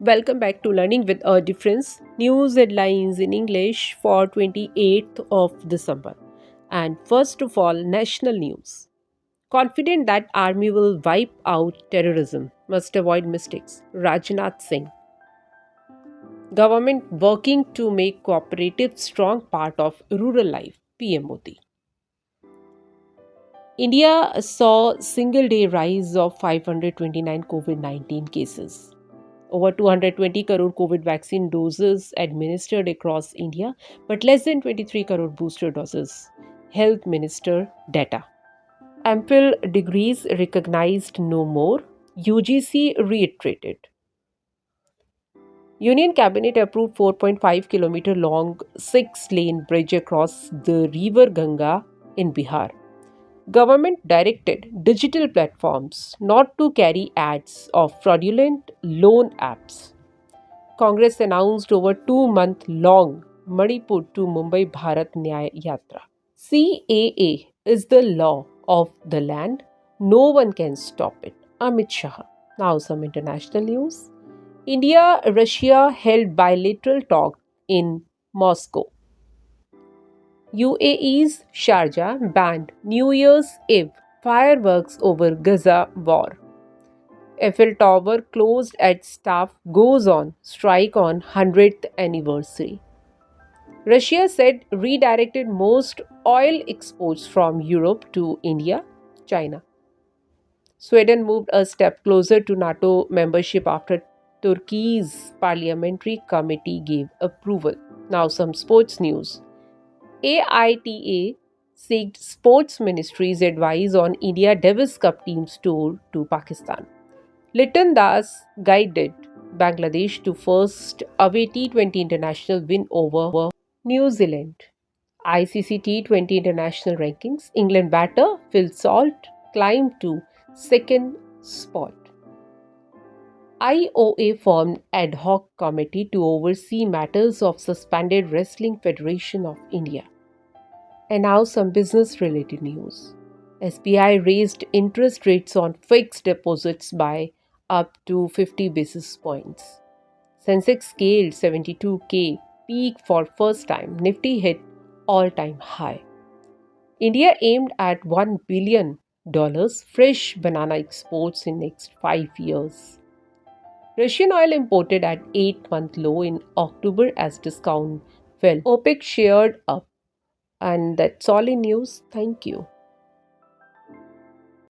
Welcome back to Learning with a Difference. News headlines in English for 28th of December. And first of all, national news. Confident that army will wipe out terrorism, must avoid mistakes. Rajnath Singh. Government working to make cooperative strong part of rural life. PM Modi. India saw single day rise of 529 COVID-19 cases. Over 220 crore COVID vaccine doses administered across India, but less than 23 crore booster doses. Health Minister data. Ample degrees recognized no more, UGC reiterated. Union Cabinet approved 4.5-kilometer long 6-lane bridge across the river Ganga in Bihar. Government directed digital platforms not to carry ads of fraudulent loan apps. Congress announced over 2 month long Manipur to Mumbai Bharat Nyaya Yatra. CAA is the law of the land. No one can stop it. Amit Shah. Now, some international news. India Russia held bilateral talk in Moscow. UAE's Sharjah banned New Year's Eve fireworks over Gaza war. Eiffel Tower closed at staff goes on strike on 100th anniversary. Russia said redirected most oil exports from Europe to India, China. Sweden moved a step closer to NATO membership after Turkey's parliamentary committee gave approval. Now, some sports news. AITA seeked sports ministry's advice on India Davis Cup team's tour to Pakistan. Liton Das guided Bangladesh to first away T20 international win over New Zealand. ICC T20 international rankings. England batter Phil Salt climbed to second spot. IOA formed ad hoc committee to oversee matters of suspended Wrestling Federation of India. And now some business related news. SBI raised interest rates on fixed deposits by up to 50 basis points. Sensex scaled 72K, peak for first time. Nifty hit all-time high. India aimed at $1 billion fresh banana exports in next 5 years. Russian oil imported at 8-month low in October as discount fell. OPEC shared up. And that's all in news. Thank you.